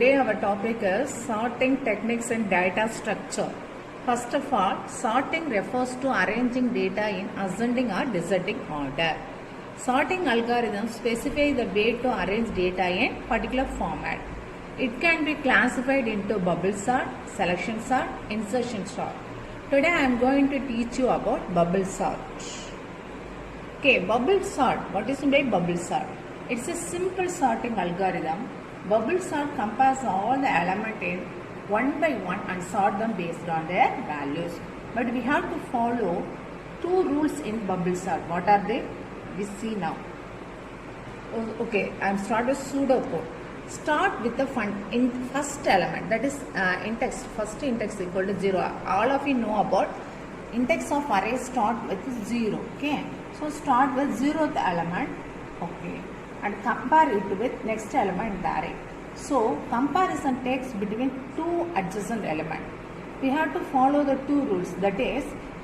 Today our topic is sorting techniques in data structure. First of all, sorting refers to arranging data in ascending or descending order. Sorting algorithms specify the way to arrange data in particular format. It can be classified into bubble sort, selection sort, insertion sort. Today I am going to teach you about bubble sort. Okay, bubble sort. What is meant by bubble sort? It's a simple sorting algorithm. Bubble sort compares all the elements in one by one and sort them based on their values. But we have to follow two rules in bubble sort. What are they? We see now. Okay, I am starting with pseudocode. Start with the first element, that is index. First index equal to 0. All of you know about index of array start with 0. Okay, so start with 0th element. Okay, and compare it with next element in the array. So comparison takes between two adjacent elements. We have to follow the two rules. That is,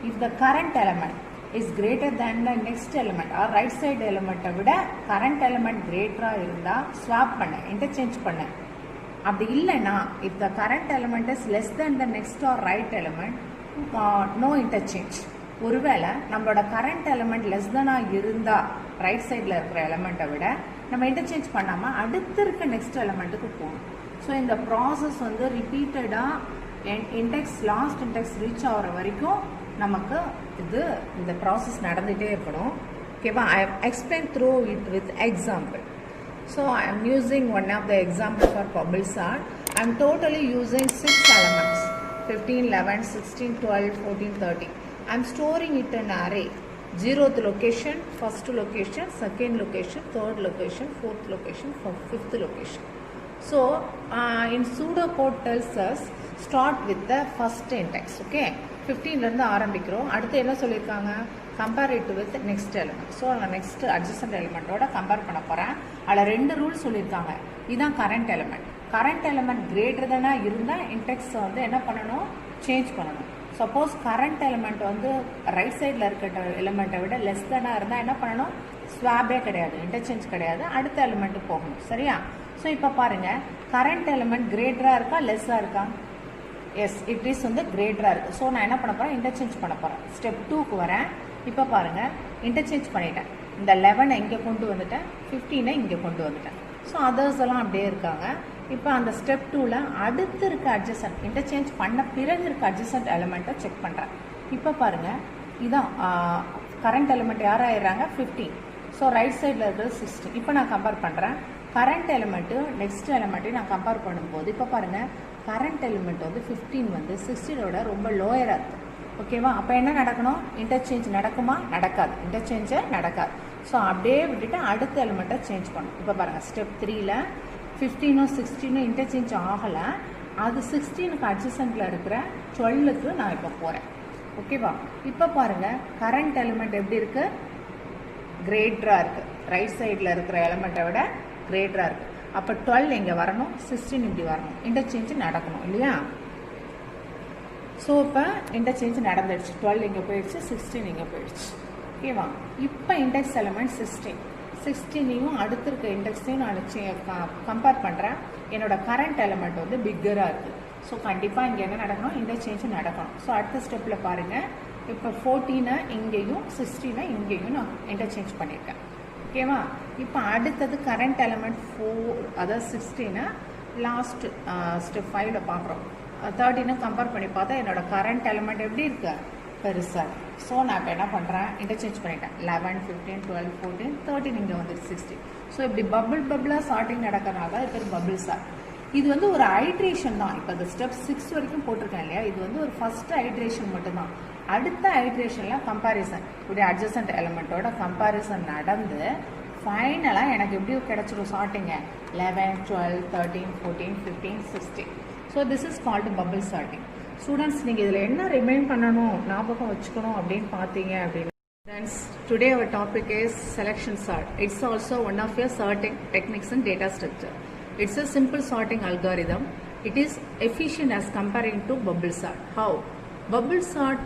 if the current element is greater than the next element or right side element விட current element greater இருந்தா swap பண்ண interchange பண்ண. அப்படி இல்லைனா if the current element is less than the next or right element, no interchange. ஒருவேளை நம்மளோட current element less than இருந்தா right சைடில் இருக்கிற எலமெண்ட்டை விட நம்ம இன்டர்சேஞ்ச் பண்ணாமல் அடுத்து இருக்க நெக்ஸ்ட் எலமெண்ட்டுக்கு போகணும். ஸோ இந்த ப்ராசஸ் வந்து ரிப்பீட்டடாக இண்டெக்ஸ் லாஸ்ட் இண்டெக்ஸ் ரீச் ஆகிற வரைக்கும் நமக்கு இந்த ப்ராசஸ் நடந்துகிட்டே இருக்கணும். ஓகேவா? I explain through it with example. So I am using one of the example for bubble sort. I am totally using 6 elements 15, 11, 16, 12, 14, 13. I am storing it in array. 0th location, first location, second location, third location, fourth location, fifth location. So, in pseudocode tells us start with the first index. Okay, 15 இருந்து ஆரம்பிக்கிறோம். அடுத்து என்ன சொல்லியிருக்காங்க? compare it with next element. So, next adjacent element ஓட compare பண்ண போகிறேன். அதில் 2 rule சொல்லியிருக்காங்க. இதுதான் current element. current element greater than இருந்தால் index வந்து என்ன பண்ணணும்? சேஞ்ச் பண்ணணும். சப்போஸ் கரண்ட் எலிமெண்ட் வந்து ரைட் சைடில் இருக்கிற எலிமெண்ட்டை விட லெஸ் தானாக இருந்தால் என்ன பண்ணணும்? ஸ்வாபே கிடையாது, இன்டர்சேஞ்ச் கிடையாது, அடுத்த எலிமெண்ட்டு போகணும். சரியா? ஸோ இப்போ பாருங்கள், கரண்ட் எலிமெண்ட் கிரேட்டராக இருக்கா லெஸ்ஸாக இருக்கா? எஸ், இட் இஸ் வந்து கிரேட்டராக இருக்குது. ஸோ நான் என்ன பண்ண போகிறேன்? இன்டர்சேஞ்ச் பண்ண போகிறேன். ஸ்டெப் 2க்கு வரேன். இப்போ பாருங்கள், இன்டர்சேஞ்ச் பண்ணிட்டேன். இந்த 11 இங்கே கொண்டு வந்துட்டேன், 15 இங்கே கொண்டு வந்துட்டேன். ஸோ அதர்ஸ் எல்லாம் அப்படியே இருக்காங்க. இப்போ அந்த ஸ்டெப் 2ல் அடுத்து இருக்க அட்ஜசன்ட் இன்டர்சேஞ்ச் பண்ண பிறகு இருக்க அட்ஜசன்ட் எலிமெண்ட்டை செக் பண்ணுறேன். இப்போ பாருங்கள், இதான் கரண்ட் எலிமெண்ட் யார் ஆயிடுறாங்க? 15. ஸோ ரைட் சைடில் இருக்கிறது 16. இப்போ நான் கம்பேர் பண்ணுறேன். கரண்ட் எலிமெண்ட்டு நெக்ஸ்ட் எலிமெண்ட்டையும் நான் கம்பேர் பண்ணும்போது இப்போ பாருங்கள், கரண்ட் எலிமெண்ட் வந்து 15 வந்து 16ஓட ரொம்ப லோயராக இருக்குது. ஓகேவா? அப்போ என்ன நடக்கணும்? இன்டர்சேஞ்ச் நடக்குமா? நடக்காது. இன்டர்சேஞ்சே நடக்காது. ஸோ அப்படியே விட்டுட்டு அடுத்த எலிமெண்ட்டை சேஞ்ச் பண்ணணும். இப்போ பாருங்கள், ஸ்டெப் 3ல் 15 16 இன்டர்சேஞ்ச் ஆகலை. அது 16க்கு அட்ஜசன்ட்டில் இருக்கிற 12க்கு நான் இப்போ போகிறேன். ஓகேவா? இப்போ பாருங்கள், கரண்ட் எலிமெண்ட் எப்படி இருக்குது? கிரேட்டராக இருக்குது. ரைட் சைடில் இருக்கிற எலிமெண்ட்டை விட கிரேட்டராக இருக்குது. அப்போ 12 இங்கே வரணும், 16 இப்படி வரணும், இன்டர்சேஞ்சு நடக்கணும் இல்லையா? ஸோ இப்போ இன்டர்சேஞ்ச் நடந்துடுச்சு. 12 இங்கே போயிடுச்சு, 16 இங்கே போயிடுச்சு. ஓகேவா? இப்போ இண்டெக்ஸ் எலிமெண்ட் 16 அடுத்து இருக்க இண்டெக்ஸையும் நான் கம்பேர் பண்ணுறேன். என்னோட கரண்ட் எலிமெண்ட் வந்து பிக்கராக இருக்குது. ஸோ கண்டிப்பாக இங்கே என்ன நடக்கணும்? இன்டர்சேஞ்சு நடக்கணும். ஸோ அடுத்த ஸ்டெப்பில் பாருங்கள், இப்போ 14 இங்கேயும் 16 இங்கேயும் நான் இன்டர்சேஞ்ச் பண்ணியிருக்கேன். ஓகேவா? இப்போ அடுத்தது கரண்ட் எலிமெண்ட் 4, அதாவது 16 லாஸ்ட் ஸ்டெப் 5ல் பார்க்குறோம். 13 கம்பேர் பண்ணி பார்த்தா என்னோட கரண்ட் எலிமெண்ட் எப்படி இருக்கு? பெருசாக. ஸோ நான் இப்போ என்ன பண்ணுறேன்? இன்டர்சேஞ்ச் பண்ணிட்டேன். 11, 15, 12, 14, 13 இங்கே வந்து 16. ஸோ இப்படி பபிளாக சார்ட்டிங் நடக்கிறனால தான் இது பபிள் சார்ட். இது வந்து ஒரு ஐட்ரேஷன் தான். இப்போ இந்த ஸ்டெப் 6 வரைக்கும் போட்டிருக்கேன் இல்லையா? இது வந்து ஒரு ஃபர்ஸ்ட் ஐட்ரேஷன் மட்டும்தான். அடுத்த ஐட்ரேஷனில் கம்பேரிசன் இப்படி அட்ஜசன்ட் எலிமெண்ட்டோட கம்பேரிசன் நடந்து ஃபைனலாக எனக்கு எப்படி கிடச்சிடும் சார்ட்டிங்க? 11, 12, 13, 14, 15, 16. So this is called bubble sorting. Students, நீங்கள் இதில் என்ன ரிமைன் பண்ணணும், ஞாபகம் வச்சுக்கணும் அப்படின்னு பார்த்தீங்க அப்படின்னா, students, today our topic is selection sort. It's also one of your sorting techniques in data structure. It's a simple sorting algorithm. It is efficient as comparing to bubble sort. How? Bubble sort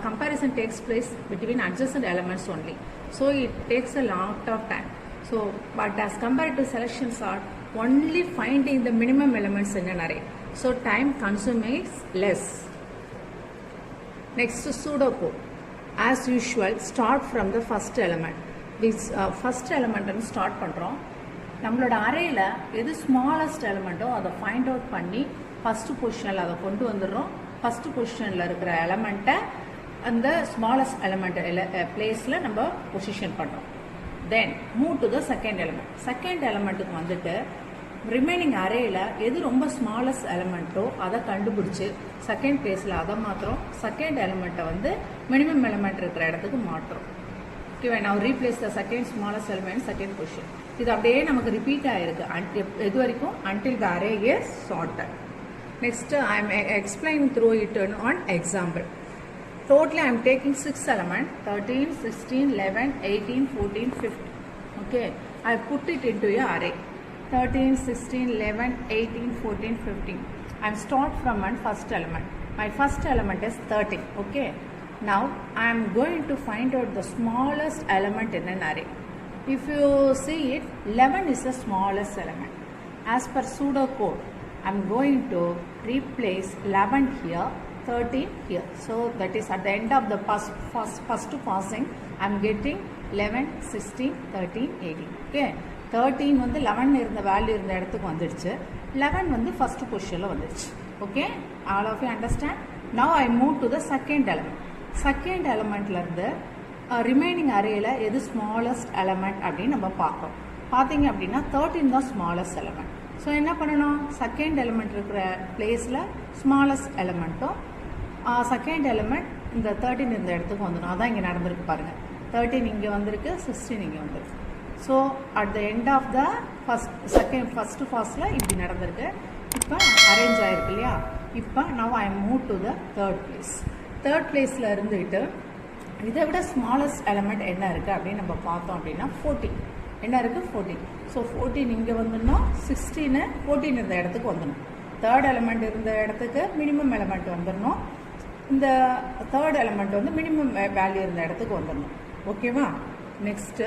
comparison takes place between adjacent elements only. So it takes a lot of time. So, but as compared to selection sort, only finding the minimum elements in an array. So time consuming is less. Next, pseudocode. As usual, start from the first element. This first element and start பண்றோம். நம்மளோட அரேல எது smallest எலிமெண்ட்டோ அதை find out பண்ணி first பொசிஷனில் அதை கொண்டு வந்துடுறோம். First பொசிஷனில் இருக்கிற எலிமெண்ட்டை அந்த ஸ்மாலஸ்ட் எலிமெண்ட் பிளேஸில் நம்ம பொசிஷன் பண்ணுறோம். Then move to the second element. Second எலிமெண்ட்டுக்கு வந்துட்டு ரிமைனிங் அரேல எது ரொம்ப ஸ்மாலஸ்ட் எலிமெண்ட்டோ அதை கண்டுபிடிச்சி செகண்ட் பிளேஸில் அதை மாற்றுறோம். செகண்ட் எலிமெண்ட்டை வந்து மினிமம் எலிமெண்ட் இருக்கிற இடத்துக்கு மாற்றுறோம். ஓகேவா, நான் replace the second smallest element second position. இது அப்படியே நமக்கு ரிப்பீட் ஆயிருக்கு எது வரைக்கும் until the array is sorted. Next I am explaining through it an example. Totally I am taking 6 elements 13, 16, 11, 18, 14, 15. Okay, I put it into a array 13, 16, 11, 18, 14, 15. I am start from one first element. My first element is 13. Okay, now I am going to find out the smallest element in an array. If you see it, 11 is the smallest element. As per pseudocode, I am going to replace 11 here, 13 here. So that is at the end of the first passing I am getting 11, 16, 13, 18. Okay, 13 வந்து 11 இருந்த value இருந்த இடத்துக்கு வந்துடுச்சு. 11 வந்து first பொசிஷனில் வந்துடுச்சு. Okay, all of you understand. Now I move to the second element. Second எலிமெண்ட்லேருந்து remaining அரேல எது ஸ்மாலஸ்ட் எலிமெண்ட் அப்படின்னு நம்ம பார்க்கோம். பார்த்தீங்க அப்படின்னா 13 தான் ஸ்மாலஸ்ட் எலிமெண்ட். ஸோ என்ன பண்ணணும், செகண்ட் எலிமெண்ட் இருக்கிற பிளேஸில் ஸ்மாலஸ்ட் எலிமெண்ட்டும் செகண்ட் எலிமெண்ட் இந்த 13 இந்த இடத்துக்கு வந்துடும். அதான் இங்கே நடந்திருக்கு பாருங்கள். 13 இங்கே வந்திருக்கு, 16 இங்கே வந்திருக்கு. So at the end of the first ஃபாஸ்டில் இப்படி நடந்திருக்கு. இப்போ அரேஞ்ச் ஆகிருக்கு இல்லையா. இப்போ now I move to the third place. Third பிளேஸில் இருந்துக்கிட்டு இதை விட ஸ்மாலஸ்ட் எலிமெண்ட் என்ன இருக்குது அப்படின்னு நம்ம பார்த்தோம் அப்படின்னா 14 என்ன இருக்குது, 14. ஸோ 14 இங்கே வந்துடணும், 16 14 இருந்த இடத்துக்கு வந்துடணும். தேர்ட் எலிமெண்ட் இருந்த இடத்துக்கு மினிமம் எலிமெண்ட் வந்துடணும். இந்த தேர்ட் எலிமெண்ட் வந்து மினிமம் வேல்யூ இருந்த இடத்துக்கு வந்துடணும். ஓகேவா, நெக்ஸ்ட்டு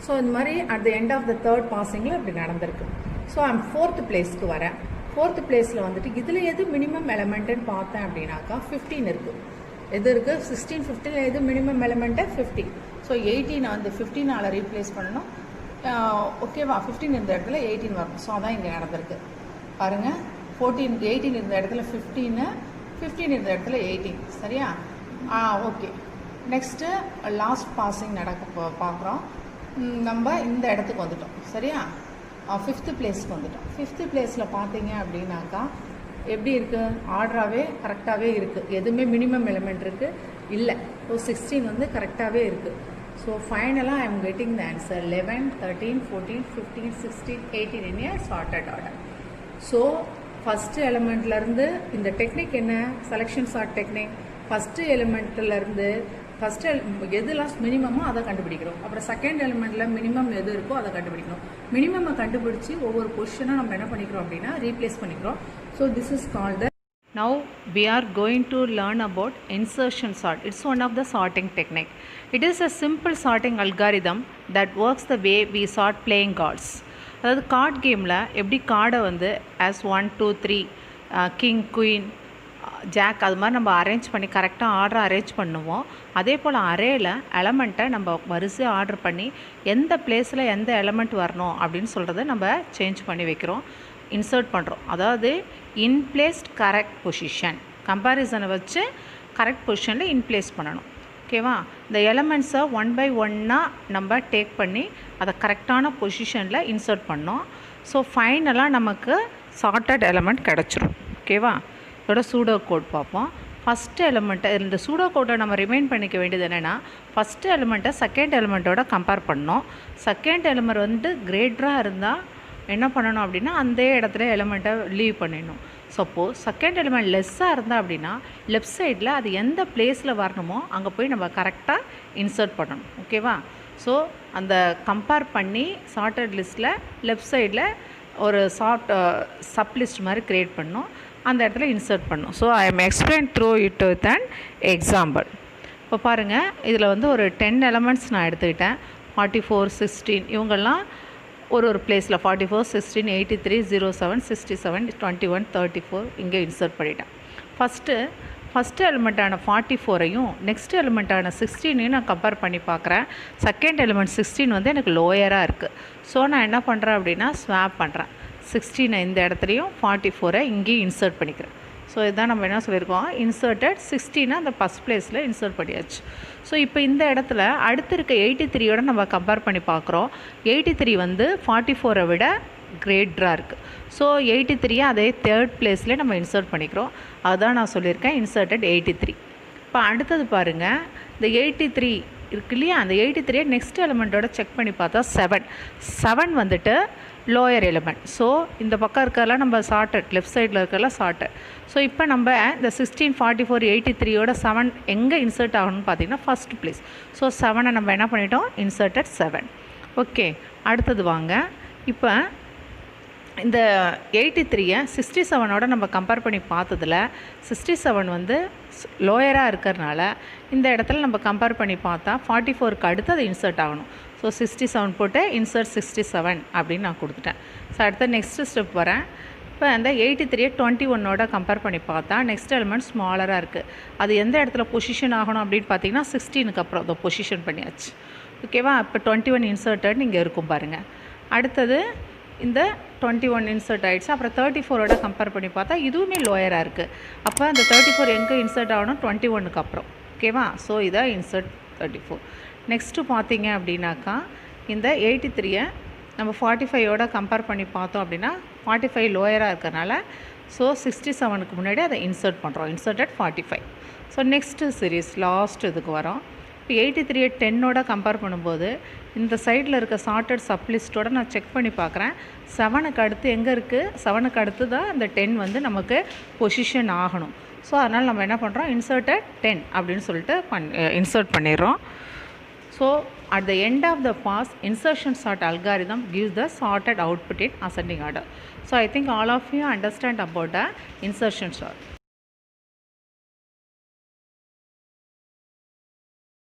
ஸோ இந்த மாதிரி at the end of the third பாசிங்கில் இப்படி நடந்திருக்கு. ஸோ ஐம் ஃபோர்த் பிளேஸ்க்கு வரேன். ஃபோர்த் பிளேஸில் வந்துட்டு இதில் எது மினிமம் எலிமெண்ட்டுன்னு பார்த்தேன் அப்படின்னாக்கா 15 இருக்குது. எது இருக்குது, 16, 15 எது மினிமம் எலிமெண்ட்டு 50. ஸோ 18 வந்து 15 ரீப்ளேஸ் பண்ணணும். ஓகேவா, 15 இந்த இடத்துல 18 வரணும். ஸோ அதான் இங்கே நடந்திருக்கு பாருங்கள். 14, 18 இந்த இடத்துல 15, 15 இந்த இடத்துல 18. சரியா, ஓகே. நெக்ஸ்ட்டு லாஸ்ட் பாசிங் பார்க்குறோம். நம்ம இந்த இடத்துக்கு வந்துட்டோம். சரியா, ஃபிஃப்த்து பிளேஸ்க்கு வந்துட்டோம். ஃபிஃப்த்து பிளேஸில் பார்த்தீங்க அப்படின்னாக்கா எப்படி இருக்குது, ஆர்டராகவே கரெக்டாகவே இருக்குது. எதுவுமே மினிமம் எலிமெண்ட் இருக்குது இல்லை. ஸோ 16 வந்து கரெக்டாகவே இருக்குது. ஸோ ஃபைனலாக I am getting the answer 11, 13, 14, 15, 16, 18 in a sorted order. So first எலிமெண்ட்லேருந்து இந்த டெக்னிக் என்ன, செலெக்ஷன் சார்ட் டெக்னிக். ஃபஸ்ட்டு எலிமெண்ட்லேருந்து ஃபஸ்ட்டு எதுலாம் மினிமமோ அதை கண்டுபிடிக்கிறோம். அப்புறம் செகண்ட் எலிமெண்ட்டில் மினிமம் எது இருக்கோ அதை கண்டுபிடிக்கணும். மினிமமை கண்டுபிடிச்சி ஒவ்வொரு பொசிஷனாக நம்ம என்ன பண்ணிக்கிறோம் அப்படின்னா ரீப்ளேஸ் பண்ணிக்கிறோம். So this is called the. Now we are going to learn about insertion sort. It's one of the sorting technique. It is a simple sorting algorithm that works the way we sort playing cards. அதாவது card கேமில் எப்படி கார்டை வந்து as 1, 2, 3 king, queen, jack அது மாதிரி நம்ம arrange பண்ணி கரெக்டாக ஆர்டர் அரேஞ்ச் பண்ணுவோம். அதே போல் அரேயில் எலமெண்ட்டை நம்ம வரிசையாக ஆர்டர் பண்ணி எந்த பிளேஸில் எந்த எலமெண்ட் வரணும் அப்படின்னு சொல்கிறத நம்ம சேஞ்ச் பண்ணி வைக்கிறோம், இன்சர்ட் பண்ணுறோம். அதாவது இன்பிளேஸ்ட் கரெக்ட் பொசிஷன் கம்பேரிசனை வச்சு கரெக்ட் பொசிஷனில் இன்பிளேஸ் பண்ணணும். ஓகேவா, இந்த எலமெண்ட்ஸை 1 by 1 நம்ம டேக் பண்ணி அதை கரெக்டான பொசிஷனில் இன்சர்ட் பண்ணோம். ஸோ ஃபைனலாக நமக்கு சார்ட்டட் எலமெண்ட் கிடச்சிரும். ஓகேவா, இதோட சூடோ கோட் பார்ப்போம். ஃபஸ்ட்டு எலிமெண்ட்டை இந்த சூடோ கோட்டை நம்ம ரிமைண்ட் பண்ணிக்க வேண்டியது என்னென்னா, ஃபஸ்ட்டு எலிமெண்ட்டை செகண்ட் எலிமெண்ட்டோட கம்பேர் பண்ணோம். செகண்ட் எலிமெண்ட் வந்து கிரேட்டராக இருந்தால் என்ன பண்ணணும் அப்படின்னா அந்த இடத்துல எலிமெண்ட்டை லீவ் பண்ணிடணும். சப்போஸ் செகண்ட் எலிமெண்ட் லெஸ்ஸாக இருந்தால் அப்படின்னா லெஃப்ட் சைடில் அது எந்த பிளேஸில் வரணுமோ அங்கே போய் நம்ம கரெக்டாக இன்சர்ட் பண்ணணும். ஓகேவா, ஸோ அந்த கம்பேர் பண்ணி சார்ட்டட் லிஸ்ட்டில் லெஃப்ட் சைடில் ஒரு சப் லிஸ்ட் மாதிரி க்ரியேட் பண்ணோம், அந்த இடத்துல இன்சர்ட் பண்ணோம். So I M explain through it with an example. இப்போ பாருங்கள், இதில் வந்து ஒரு 10 எலமெண்ட்ஸ் நான் எடுத்துக்கிட்டேன். 44, 16 இவங்கெல்லாம் ஒரு பிளேஸில் 44, 16, 83, 07, 67, 21, 34 இங்கே இன்சர்ட் பண்ணிட்டேன். ஃபஸ்ட்டு எலிமெண்ட்டான 44ஐயும் நெக்ஸ்ட் எலிமெண்ட்டான 16ஐயும் நான் கம்பேர் பண்ணி பார்க்குறேன். செகண்ட் எலிமெண்ட் 16 வந்து எனக்கு லோயராக இருக்குது. ஸோ நான் என்ன பண்ணுறேன் அப்படின்னா ஸ்வாப் பண்ணுறேன். 16 இந்த இடத்துலையும் 44 இங்கேயும் இன்சர்ட் பண்ணிக்கிறேன். ஸோ இதுதான் நம்ம என்ன சொல்லியிருக்கோம், இன்சர்ட்டட் 16 அந்த ஃபஸ்ட் பிளேஸில் இன்சர்ட் பண்ணியாச்சு. ஸோ இப்போ இந்த இடத்துல அடுத்து இருக்க 83யோட நம்ம கம்பேர் பண்ணி பார்க்குறோம். 83 வந்து 44 விட கிரேட்டராக இருக்குது. ஸோ 83 அதே தேர்ட் பிளேஸ்லேயே நம்ம இன்சர்ட் பண்ணிக்கிறோம். அதுதான் நான் சொல்லியிருக்கேன் இன்சர்ட்டட் 83. இப்போ அடுத்தது பாருங்கள், இந்த 83 இருக்கு இல்லையா, அந்த 83 நெக்ஸ்ட் எலிமெண்ட்டோட செக் பண்ணி பார்த்தா 7 வந்துட்டு லோயர் எலிமெண்ட். ஸோ இந்த பக்கம் இருக்கிறதெல்லாம் நம்ம சார்ட்டட், லெஃப்ட் சைடில் இருக்கிறதெல்லாம் சார்ட்டட். ஸோ இப்போ நம்ம இந்த 16, 44, 83யோட 7 எங்கே இன்சர்ட் ஆகணும்னு பார்த்தீங்கன்னா ஃபஸ்ட் பிளேஸ். ஸோ 7 நம்ம என்ன பண்ணிட்டோம், இன்சர்ட்டட் 7. ஓகே, அடுத்தது வாங்க. இப்போ இந்த 83 67ஓட நம்ம கம்பேர் பண்ணி பார்த்ததில் 67 வந்து லோயராக இருக்கிறதுனால இந்த இடத்துல நம்ம கம்பேர் பண்ணி பார்த்தா 44க்கு அடுத்து அது இன்சர்ட் ஆகணும். ஸோ 67 போட்டு இன்சர்ட் 67 அப்படின்னு நான் கொடுத்துட்டேன். ஸோ அடுத்த நெக்ஸ்ட் ஸ்டெப் வரேன். இப்போ அந்த 83 21ஓட கம்பேர் பண்ணி பார்த்தா நெக்ஸ்ட் எலிமெண்ட் ஸ்மாலராக இருக்குது. அது எந்த இடத்துல பொசிஷன் ஆகணும் அப்படின்னு பார்த்தீங்கன்னா 16க்கு அப்புறம் அதை பொசிஷன் பண்ணியாச்சு. ஓகேவா, இப்போ 21 இன்சர்ட்டட் இங்கே இருக்கும் பாருங்கள். அடுத்தது இந்த 21 இன்சர்ட் ஆகிடுச்சு. அப்புறம் 34ஓட கம்பேர் பண்ணி பார்த்தா இதுவுமே லோயராக இருக்குது. அப்போ அந்த 34 எங்கே இன்சர்ட் ஆகணும், 21க்கு அப்புறம். ஓகேவா, ஸோ இதை இன்சர்ட் 34. நெக்ஸ்ட்டு பார்த்தீங்க அப்படின்னாக்கா இந்த 83 நம்ம 45ஓட கம்பேர் பண்ணி பார்த்தோம் அப்படின்னா 45 லோயராக இருக்கிறனால ஸோ 67க்கு முன்னாடி அதை இன்சர்ட் பண்ணுறோம், inserted 45. So next series last இதுக்கு வரோம். இப்போ 83 10ஓட கம்பேர் பண்ணும்போது இந்த சைடில் இருக்க சார்ட்டட் சப்லிஸ்ட்டோட நான் செக் பண்ணி பார்க்குறேன். 7க்கு அடுத்து எங்கே இருக்குது, 7க்கு அடுத்து தான் இந்த 10 வந்து நமக்கு பொசிஷன் ஆகணும். ஸோ அதனால் நம்ம என்ன பண்ணுறோம், இன்சர்ட்டட் 10 அப்படின்னு சொல்லிட்டு இன்சர்ட் பண்ணிடுறோம். So at the end of the pass, insertion sort algorithm gives the sorted output in ascending order. So I think all of you understand about the insertion sort.